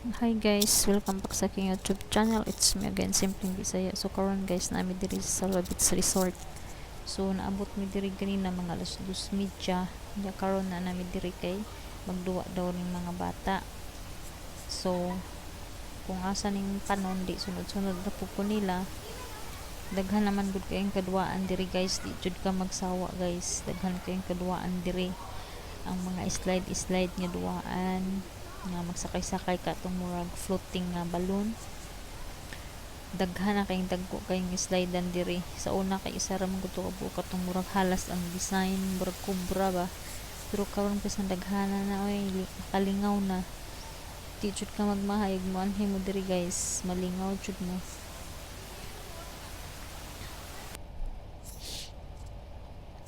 Hi guys, welcome back sa aking YouTube channel. It's me again, Simpleng Bisaya. So karon guys, naami diri sa Salvabits Resort. So naabot mi diri ganina mga alas 2:30. Ya karon na nami diri kay magduwa daw ning mga bata. So kung asa ning panon di sunod-sunod na pupo nila. Daghan naman gud kayong kaduaan diri guys. Di jud ka magsawa guys. Daghan kayong kaduaan diri. Ang mga slide nga duaan nga magsakay-sakay ka itong murag floating nga balloon. Daghan na kayong dagko kayong slidean diri. Sa una kay isa ra man gusto ka itong murag halas ang design murag kubra ba, pero karon pa sa daghana na oy kalingaw na. Di jud ka magmahayag mo anhi mo diri guys, malingaw jud mo.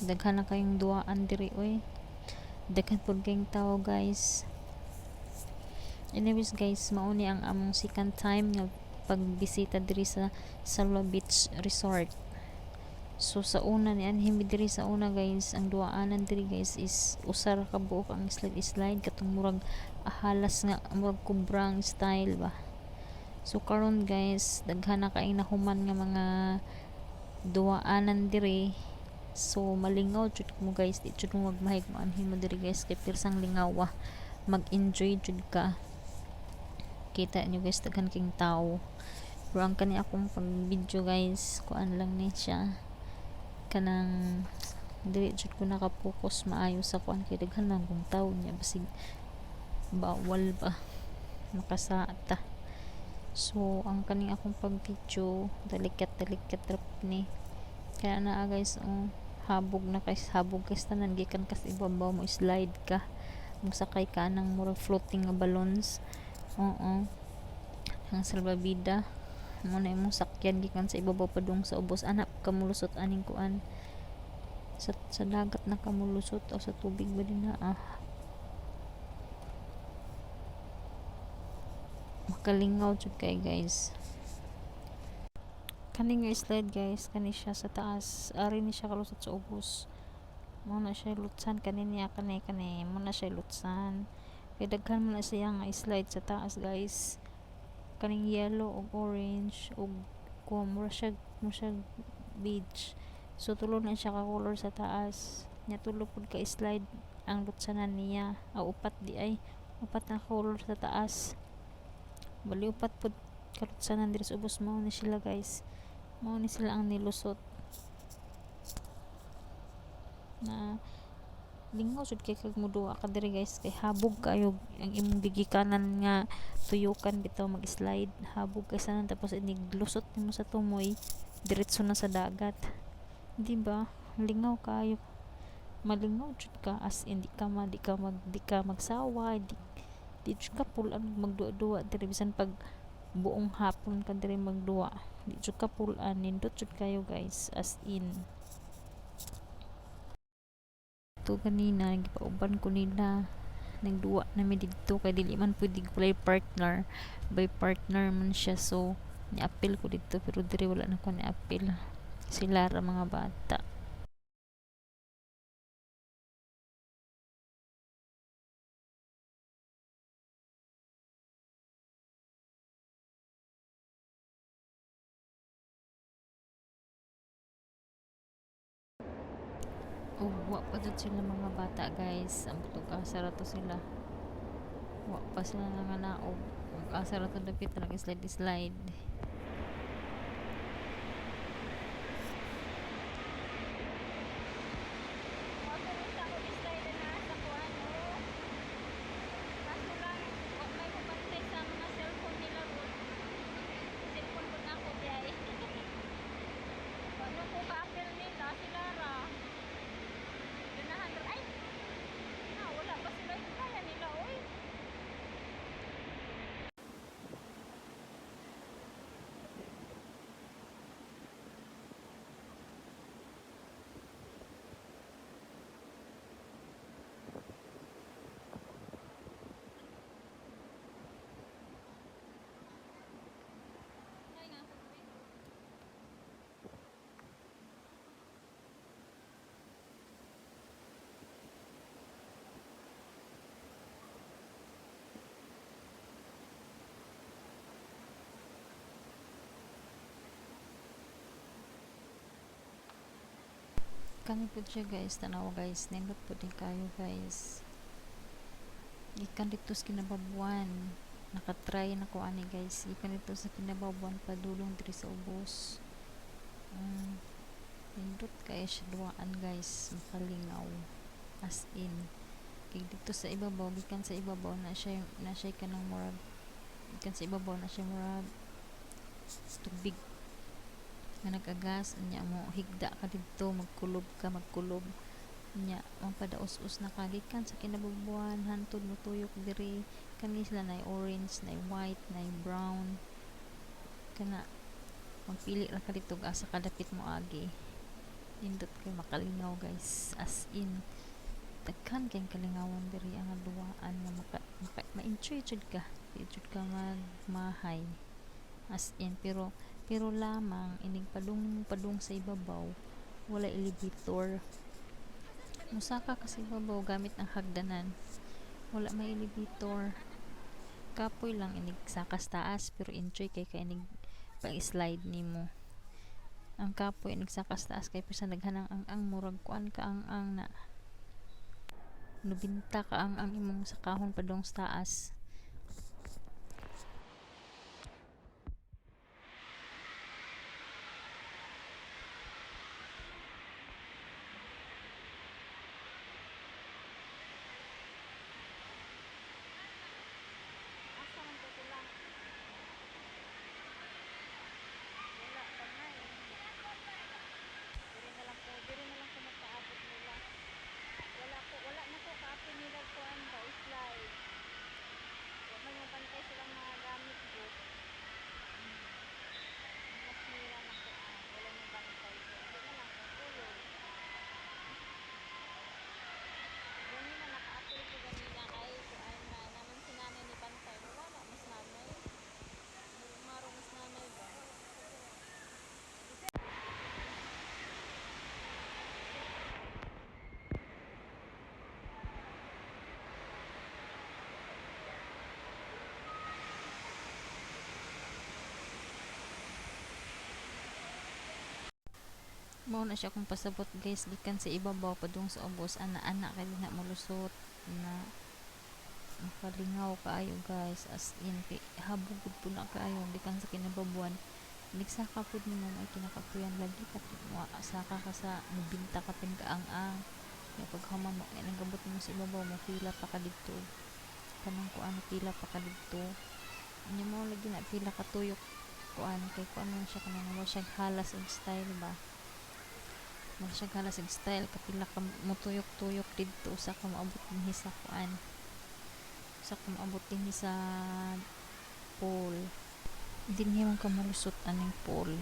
Daghan na kayong duaan diri oy. Daghan pud kayong tao guys. Anyways guys, mauni ang among second time nga pagbisita diri sa Salvabits Resort. So sa una ni anhim diri sa una guys, ang duaanan diri guys is usar ka buok ang slide katong murag halas nga murag kubrang style ba. So karon guys, daghan na kay nahuman nga mga duaanan diri. So malingaw jud mo guys, di jud mo magmahig mo anhim mo diri guys kay pirsang lingaw. Mag-enjoy jud ka. Kita nyo guys, daghan king tao. Pero ang kani akong pag video guys, kuan lang ni siya kanang dili jud ko nakapokus maayo sa kuan kay daghan lang kong tao niya basig bawal ba makasata. So ang kaning akong pag video dalikat rap ni kaya naa guys, habog na kay habog kay tanan gikan kas ibabaw mo slide ka, magsakay ka ng murag floating nga balloons. Oo, ang salbabida mo na imong sakyan gikan sa ibabaw padung sa ubos, anak kamulusot aning kuan sa dagat na kamulusot o sa tubig ba din na makalingaw jud kay guys. Kani nga slide guys, kani siya sa taas, ari ni siya kalusot sa ubos. Mo na siya lutsan kanini kani mo na siya lutsan. Kay daghan man na siya nga slide sa taas guys. Kaning yellow o orange o mura siya beige. So tulo na siya ka color sa taas. Nya tulo pud ka slide ang lutsanan niya. Upat di ay upat na color sa taas. Bali upat pud kalutsanan diri sa ubos, mao ni sila guys. Mao ni sila ang nilusot. Na lingaw jud kay kag muduwa ka diri guys kay habog kayo ang imong gigikanan nga tuyukan bitaw mag-slide, habog kay sanan tapos iniglusot nimo sa tumoy diretso na sa dagat, di ba? Lingaw kayo, malingaw jud ka as in di ka magsawa, di jud ka pulan magduwa-duwa diri bisan pag buong hapon ka diri magduwa, di jud ka pulan, nindot jud kayo guys as in. To kanina gipauban ko nila nagduwa na mi didto kay dili man pwede play partner, by partner man siya, so ni-appeal ko dito pero diri wala na ko ni-appeal, sila ra mga bata. Wa pa dyan sila mga bata guys, ang butog asara to sila, wa pa sila nanganaog, asara to dapit nag slide. Kani po siya guys, tanawa guys, nindot po din kayo guys. Gikan dito sa kinababuan, nakatry na ko ani guys, gikan dito sa kinababuan padulong diri sa ubos. Nindot kaya siya duaan guys, makalingaw as in. Kay dito sa ibabaw, gikan sa ibabaw na siya kanang murag, gikan sa ibabaw na siya murag tubig nga nag-agas nya mo higda ka dito, magkulob nya ang padaos-us na kagikan sa kinabubuan hantod mo tuyok diri kani sila na orange, na white, na brown, kana magpili ra ka dito asa kadapit mo agi. Nindot kay makalingaw guys, as in daghan kay kalingawan diri ang duaan nga ma-enjoy jud ka, di jud ka magmahay as in. Pero lamang ining padung sa ibabaw wala elevator, musaka kasi ibabaw gamit ang hagdanan, wala may elevator, kapoy lang inig sakas taas pero enjoy kay inig pang slide nimo. Ang kapoy inig sakas taas kay persa daghan ang murag kuan ka ang na nubinta ka ang imong sakahon padung sa taas. Mao na siya kung pasabot guys, gikan sa ibabaw padung sa ubos, ana kay na molusot na makalingaw kaayo guys, as in kay habog po na kaayo gikan sa kinababuan. Nagsaka po nimo ay kinakapuyan lagi ka saka ka sa mubinta ka pin kaang-ang ya paghuman mo ay nagabot mo sa ibabaw mo pila pa ka dito, kanang kuan pila pa ka dito nya mo lagi na pila ka tuyok kuan kay kuan man siya kanang mo siya halas og style ba, mo siya halas og style kapila ka mutuyok-tuyok didto usa ka moabot dinhi sa kuan, usa ka moabot dinhi sa pole, dinhi man ka malusot aning pole.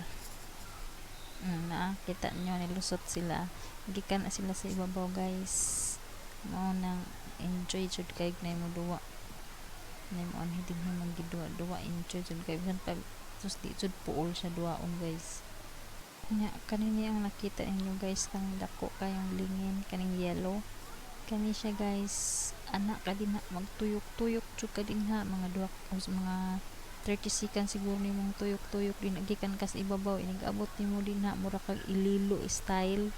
Nakita nyo nilusot sila, gikan na sila sa ibabaw guys, mao nang enjoy jud kay na mo duwa na mo anhi dinhi man gidua enjoy jud kay bisan pa sus di jud puol siya duwaon guys. Nya kanini ang nakita ninyo guys, kang dako kayong lingin kaning yellow, kani siya guys, anak ka din ha, magtuyok-tuyok jud ka din ha, mga duwa mga 30 seconds siguro nimong tuyok-tuyok din gikan ka sa ibabaw, inigabot nimo din ha mura kag ililo style,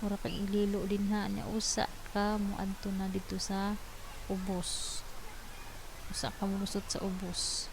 mura kag ililo din ha nya usa ka moadto na dito sa ubos, usa ka molusot sa ubos.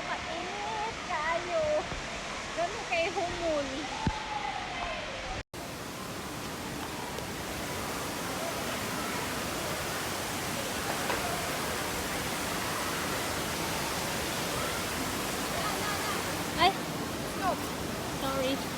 Mainit kayo. Ganun kay humul. Ay! Sorry.